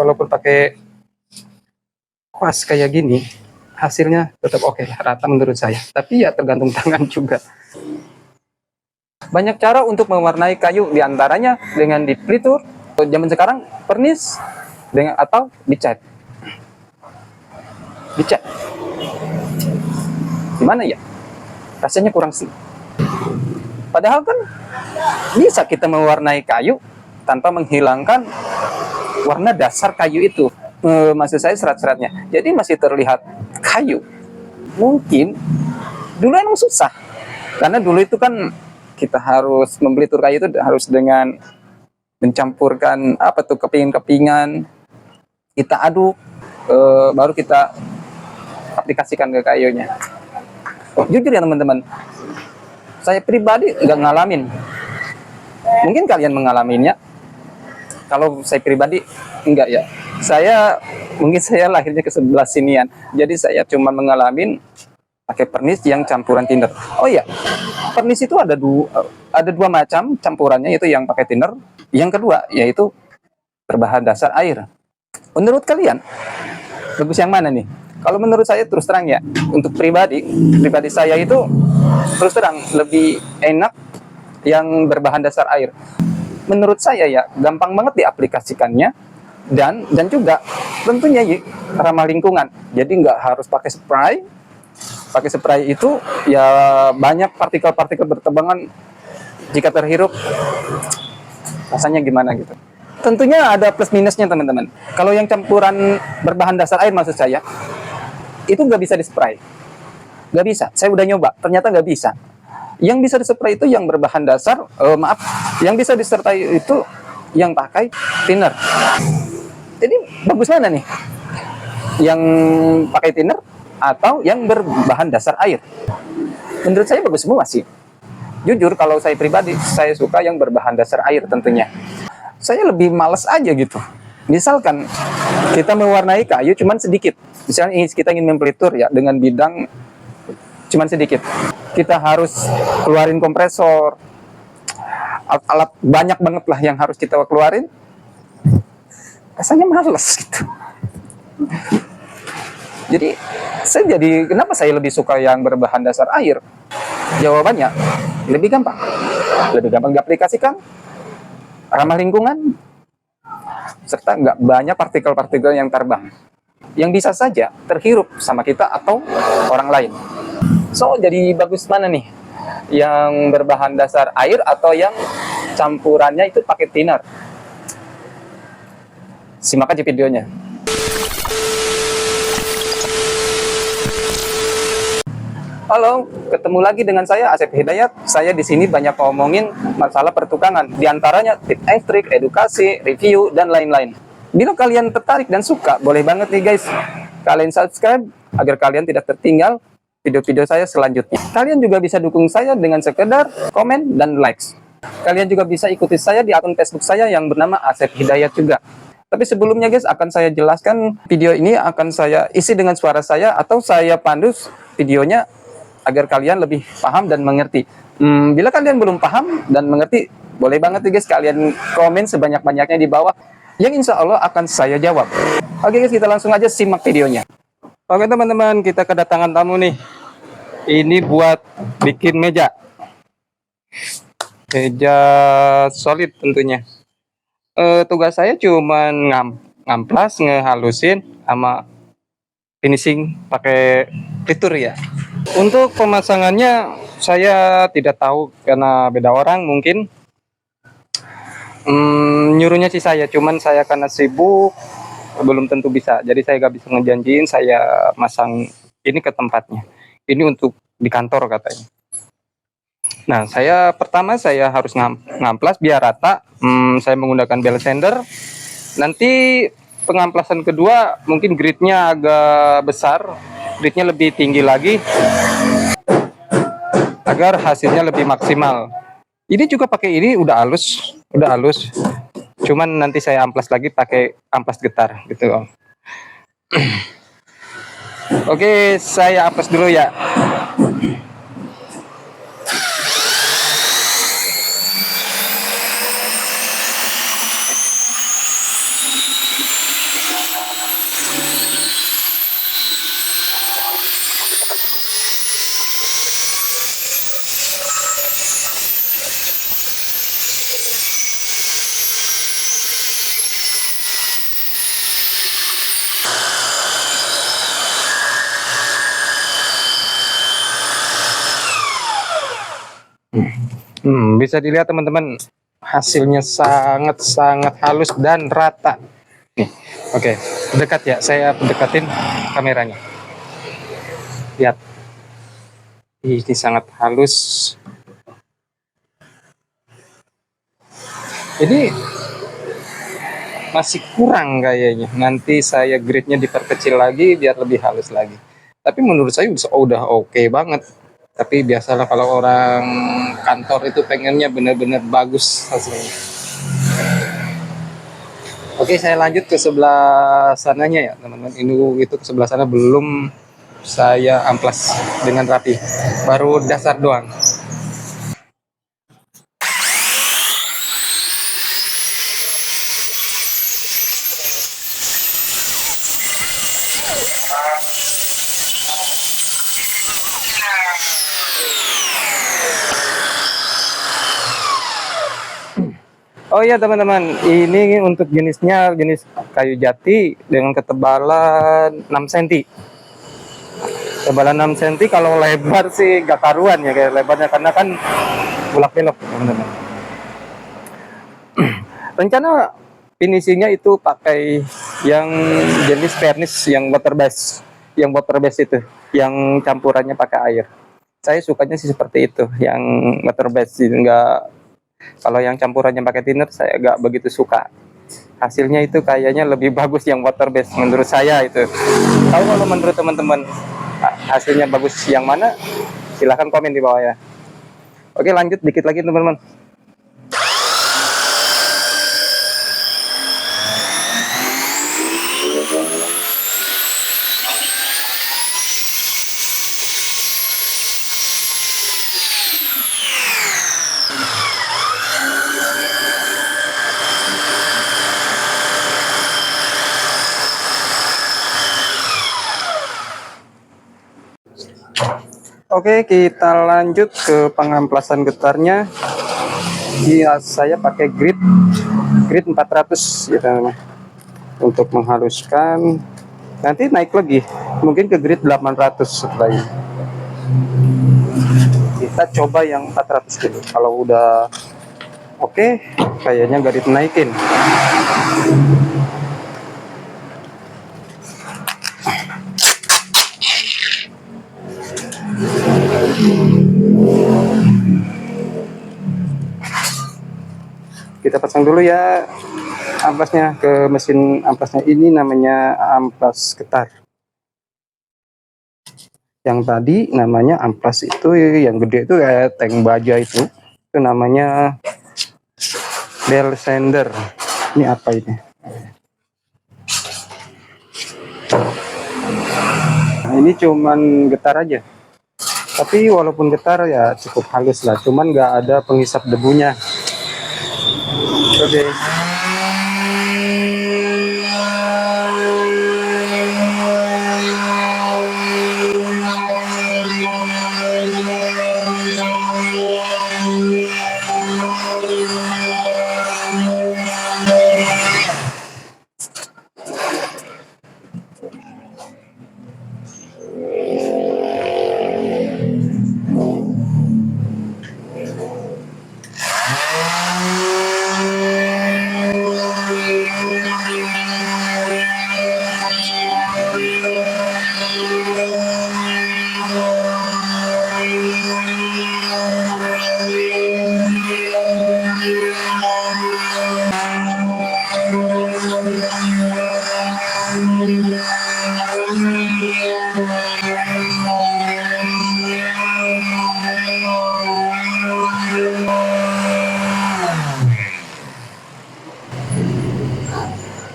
Walaupun pakai kuas kayak gini, hasilnya tetap oke, rata menurut saya. Tapi ya tergantung tangan juga. Banyak cara untuk mewarnai kayu, diantaranya dengan dipelitur, zaman sekarang pernis, dengan atau dicat. Dicat. Gimana ya? Rasanya kurang sih. Padahal kan bisa kita mewarnai kayu tanpa menghilangkan warna dasar kayu itu. Maksud saya serat-seratnya. Jadi masih terlihat kayu. Mungkin dulu emang susah. Karena dulu itu kan kita harus membelitur kayu itu harus dengan mencampurkan apa tuh kepingan-kepingan, kita aduk, baru kita aplikasikan ke kayunya. Jujur ya teman-teman, saya pribadi nggak ngalamin. Mungkin kalian mengalaminya. Kalau saya pribadi enggak ya. Mungkin saya lahirnya ke sebelah sinian. Jadi saya cuma mengalamin pakai pernis yang campuran thinner. Oh iya, pernis itu ada dua macam campurannya, yaitu yang pakai thinner, yang kedua yaitu berbahan dasar air. Menurut kalian bagus yang mana nih? Kalau menurut saya terus terang ya, untuk pribadi saya itu terus terang lebih enak yang berbahan dasar air. Menurut saya ya gampang banget diaplikasikannya, dan juga tentunya ya, ramah lingkungan. Jadi nggak harus pakai spray. Pakai spray itu ya banyak partikel-partikel berterbangan, jika terhirup rasanya gimana gitu. Tentunya ada plus minusnya teman-teman. Kalau yang campuran berbahan dasar air maksud saya, itu nggak bisa dispray. Nggak bisa, saya udah nyoba, ternyata nggak bisa. Yang bisa dispray itu yang berbahan dasar, yang bisa disertai itu yang pakai thinner. Jadi bagus mana nih? Yang pakai thinner atau yang berbahan dasar air? Menurut saya bagus semua sih. Jujur kalau saya pribadi, saya suka yang berbahan dasar air tentunya. Saya lebih males aja gitu. Misalkan kita mewarnai kayu cuman sedikit. Misalnya kita ingin mempelitur ya dengan bidang cuman sedikit. Kita harus keluarin kompresor. Alat banyak banget lah yang harus kita keluarin. Rasanya males gitu. Jadi kenapa saya lebih suka yang berbahan dasar air? Jawabannya lebih gampang diaplikasikan, ramah lingkungan, serta nggak banyak partikel-partikel yang terbang, yang bisa saja terhirup sama kita atau orang lain. So, jadi bagus mana nih? Yang berbahan dasar air atau yang campurannya itu pakai thinner? Simak aja videonya. Halo, ketemu lagi dengan saya Asep Hidayat. Saya di sini banyak ngomongin masalah pertukangan, di antaranya tips and trik, edukasi, review, dan lain-lain. Bila kalian tertarik dan suka, boleh banget nih guys, kalian subscribe agar kalian tidak tertinggal video-video saya selanjutnya. Kalian juga bisa dukung saya dengan sekedar komen dan likes. Kalian juga bisa ikuti saya di akun Facebook saya yang bernama Asep Hidayat juga. Tapi sebelumnya guys, akan saya jelaskan, video ini akan saya isi dengan suara saya atau saya pandu videonya agar kalian lebih paham dan mengerti. Bila kalian belum paham dan mengerti, boleh banget guys kalian komen sebanyak-banyaknya di bawah, yang insya Allah akan saya jawab. Oke guys, kita langsung aja simak videonya. Oke teman-teman, kita kedatangan tamu nih. Ini buat bikin meja solid tentunya. Tugas saya cuman ngamplas, ngehalusin, sama finishing pakai pelitur ya. Untuk pemasangannya saya tidak tahu karena beda orang mungkin. Nyuruhnya sih saya, cuman saya karena sibuk belum tentu bisa. Jadi saya gak bisa ngejanjiin saya masang ini ke tempatnya. Ini untuk di kantor katanya. Nah, pertama saya harus ngamplas biar rata. Saya menggunakan belt sander. Nanti pengamplasan kedua mungkin gridnya agak besar, gridnya lebih tinggi lagi agar hasilnya lebih maksimal. Ini juga pakai ini udah halus. Cuman nanti saya amplas lagi pakai amplas getar gitu. Oke, saya amplas dulu ya. Bisa dilihat teman-teman, hasilnya sangat-sangat halus dan rata. Nih, oke, dekat ya, saya dekatin kameranya. Lihat, ini sangat halus. Ini masih kurang kayaknya. Nanti saya grade-nya diperkecil lagi biar lebih halus lagi. Tapi menurut saya udah oke banget. Tapi biasalah kalau orang kantor itu pengennya benar-benar bagus hasilnya. Oke, saya lanjut ke sebelah sananya ya, teman-teman. Ini itu ke sebelah sana belum saya amplas dengan rapi. Baru dasar doang. Oh iya teman-teman, ini untuk jenisnya jenis kayu jati dengan ketebalan 6 cm. Ketebalan 6 cm, kalau lebar sih gak karuan ya kayak lebarnya, karena kan bulak belok teman-teman. Rencana finishingnya itu pakai yang jenis vernis yang water base, itu, yang campurannya pakai air. Saya sukanya sih seperti itu, yang water base, enggak. Kalau yang campurannya pakai thinner saya nggak begitu suka. Hasilnya itu kayaknya lebih bagus yang water base menurut saya itu. Tahu kalau menurut teman-teman hasilnya bagus yang mana? Silahkan komen di bawah ya. Oke, lanjut dikit lagi teman-teman. Oke, kita lanjut ke pengamplasan getarnya. Iya, saya pakai grit 400 ya teman-teman. Untuk menghaluskan, nanti naik lagi mungkin ke grit 800 setelah ini. Kita coba yang 400 dulu. Kalau udah oke, kayaknya grit naikin. Kita pasang dulu ya amplasnya ke mesin amplasnya. Ini namanya amplas getar. Yang tadi namanya amplas itu yang gede itu kayak tank baja itu namanya bell sander. Ini apa ini? Nah, ini cuman getar aja. Tapi walaupun getar ya cukup halus lah, cuman nggak ada penghisap debunya. Oke.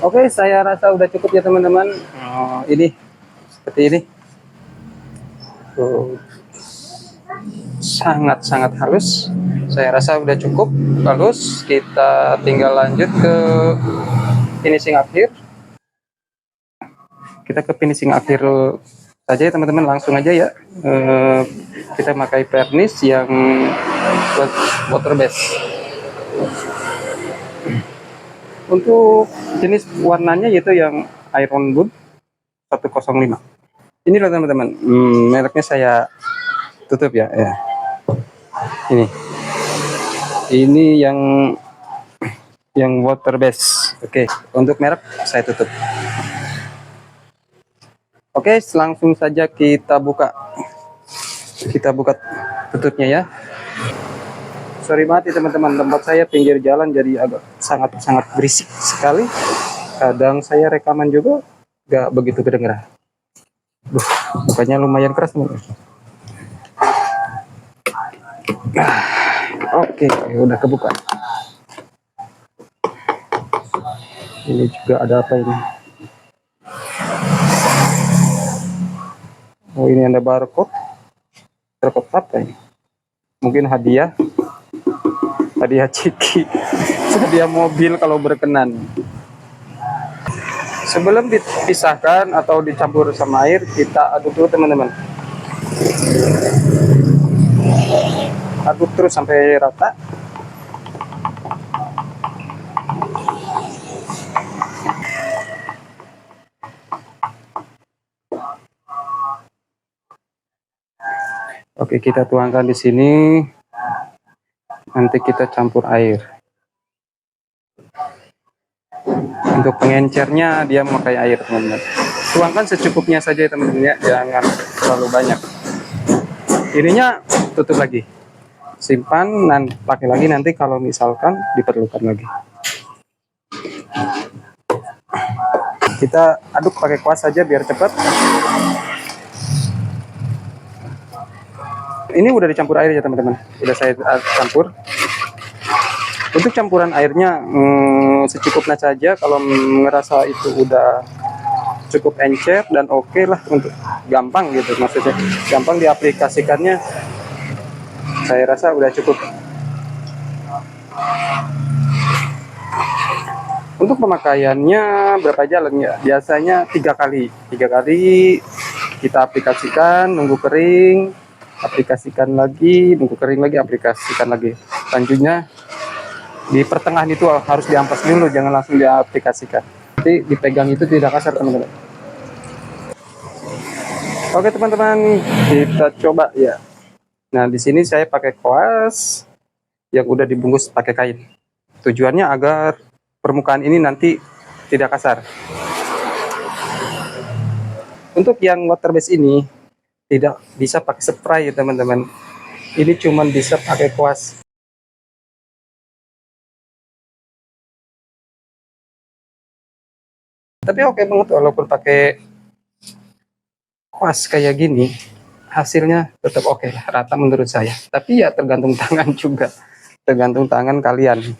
Oke, saya rasa udah cukup ya teman-teman. Ini seperti ini. Sangat-sangat halus. Saya rasa udah cukup halus. Kita tinggal lanjut ke finishing akhir. Kita ke finishing akhir saja ya teman-teman, langsung aja ya. Kita pakai vernis yang water base. Untuk jenis warnanya yaitu yang Iron Wood 105. Ini loh teman-teman, mereknya saya tutup ya. Ini yang water base. Oke, untuk merek saya tutup. Oke, langsung saja kita buka. Kita buka tutupnya ya. Sorry banget ya teman-teman, tempat saya pinggir jalan jadi agak sangat berisik sekali. Kadang saya rekaman juga gak begitu kedengeran. Bukannya lumayan keras teman. Oke, udah kebuka. Ini juga ada apa ini? Oh, ini ada barcode. Barcode apa ini? Mungkin hadiah ciki, hadiah mobil kalau berkenan. Sebelum dipisahkan atau dicampur sama air, kita aduk dulu teman-teman. Aduk terus sampai rata. Oke, kita tuangkan di sini. Nanti kita campur air. Untuk pengencernya dia memakai air teman-teman. Tuangkan secukupnya saja teman-teman ya, jangan terlalu banyak. Ininya tutup lagi. Simpan dan pakai lagi nanti kalau misalkan diperlukan lagi. Kita aduk pakai kuas saja biar cepat. Ini udah dicampur air ya teman-teman. Udah saya campur. Untuk campuran airnya secukupnya saja. Kalau ngerasa itu udah cukup encer dan oke lah, untuk gampang gitu maksudnya, gampang diaplikasikannya, saya rasa udah cukup. Untuk pemakaiannya berapa jalan ya? Biasanya 3 kali kita aplikasikan, nunggu kering, aplikasikan lagi, nunggu kering lagi, aplikasikan lagi. Selanjutnya di pertengahan itu harus diampas dulu, jangan langsung diaplikasikan. Nanti dipegang itu tidak kasar teman-teman. Oke teman-teman, kita coba ya. Nah di sini saya pakai kuas yang udah dibungkus pakai kain. Tujuannya agar permukaan ini nanti tidak kasar. Untuk yang water base ini tidak bisa pakai spray ya teman-teman. Ini cuman bisa pakai kuas. Tapi oke banget walaupun pakai kuas kayak gini, hasilnya tetap oke lah, rata menurut saya. Tapi ya tergantung tangan juga, tergantung tangan kalian.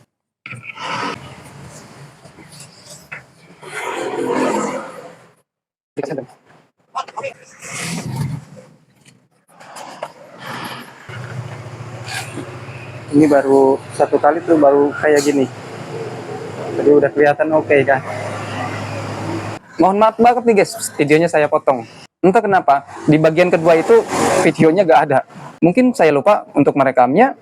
Ini baru 1 kali tuh baru kayak gini, jadi udah kelihatan oke kan. Mohon maaf banget nih guys, videonya saya potong. Entah kenapa, di bagian kedua itu videonya gak ada. Mungkin saya lupa untuk merekamnya,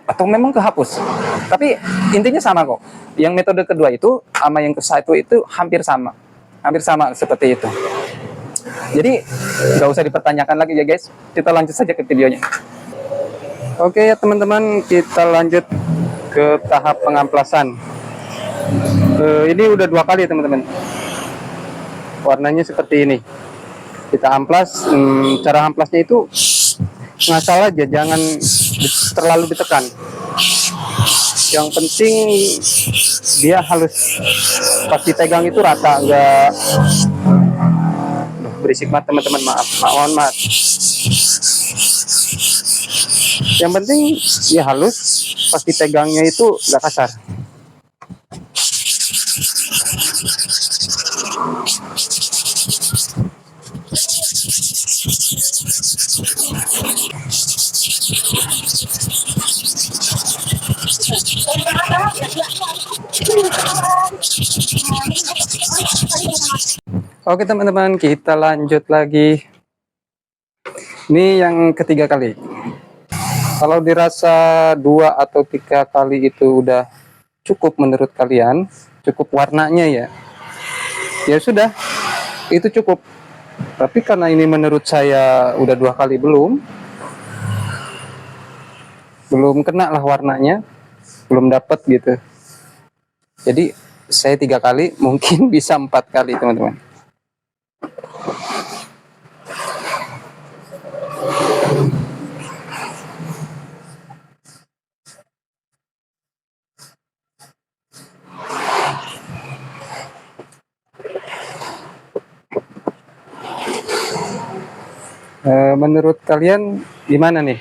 atau memang kehapus. Tapi intinya sama kok. Yang metode kedua itu, sama yang ke satu itu hampir sama. Hampir sama seperti itu. Jadi, gak usah dipertanyakan lagi ya guys. Kita lanjut saja ke videonya. Oke ya teman-teman, kita lanjut ke tahap pengamplasan. Ini udah 2 kali teman-teman. Warnanya seperti ini. Kita amplas, cara amplasnya itu ngasal aja, jangan terlalu ditekan. Yang penting dia halus, pas dipegang itu rata, enggak berisik banget teman-teman, mohon maaf. Yang penting dia halus, pas dipegangnya itu enggak kasar. Oke teman-teman, kita lanjut lagi. Ini yang ketiga kali. Kalau dirasa 2 atau 3 kali itu udah cukup menurut kalian, cukup warnanya ya, ya sudah, itu cukup. Tapi karena ini menurut saya udah 2 kali belum, belum kena lah warnanya, belum dapat gitu. Jadi saya 3 kali, mungkin bisa 4 kali teman-teman. Menurut kalian gimana nih?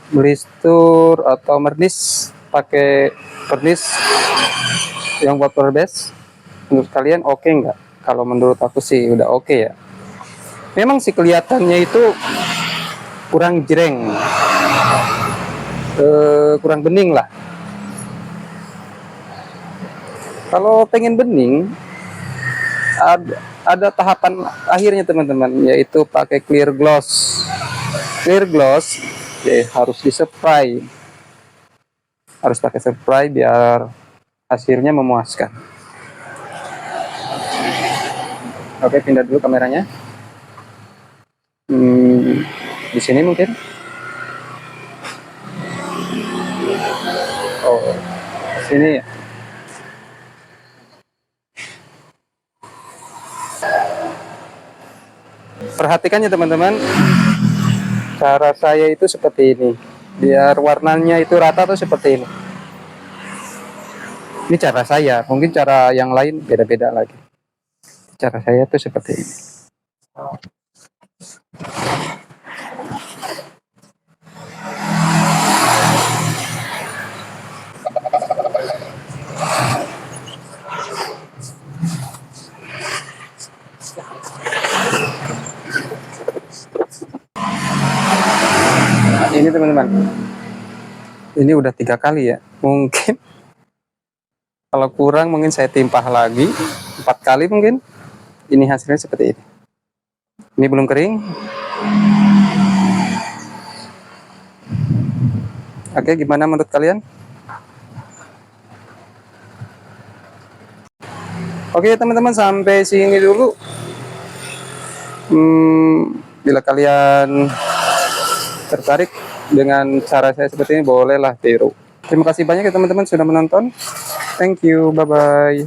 Blistur atau mernis? Pakai vernis yang water base? Menurut kalian oke nggak? Kalau menurut aku sih udah oke ya. Memang sih kelihatannya itu kurang jreng, kurang bening lah. Kalau pengen bening, ada tahapan akhirnya teman-teman, yaitu pakai clear gloss. Clear gloss ya, harus di-spray, harus pakai spray biar hasilnya memuaskan. Oke, pindah dulu kameranya. Di sini mungkin. Oh, sini ya. Perhatikan ya teman-teman, cara saya itu seperti ini, biar warnanya itu rata tuh seperti ini. Ini cara saya, mungkin cara yang lain beda-beda lagi. Cara saya tuh seperti ini. Nah, ini teman-teman, ini udah 3 kali ya, mungkin kalau kurang mungkin saya timpah lagi 4 kali mungkin. Ini hasilnya seperti ini. Ini belum kering. Oke, gimana menurut kalian? Oke teman-teman, sampai sini dulu. Bila kalian tertarik dengan cara saya seperti ini, bolehlah tiru. Terima kasih banyak ya teman-teman sudah menonton. Thank you, bye-bye.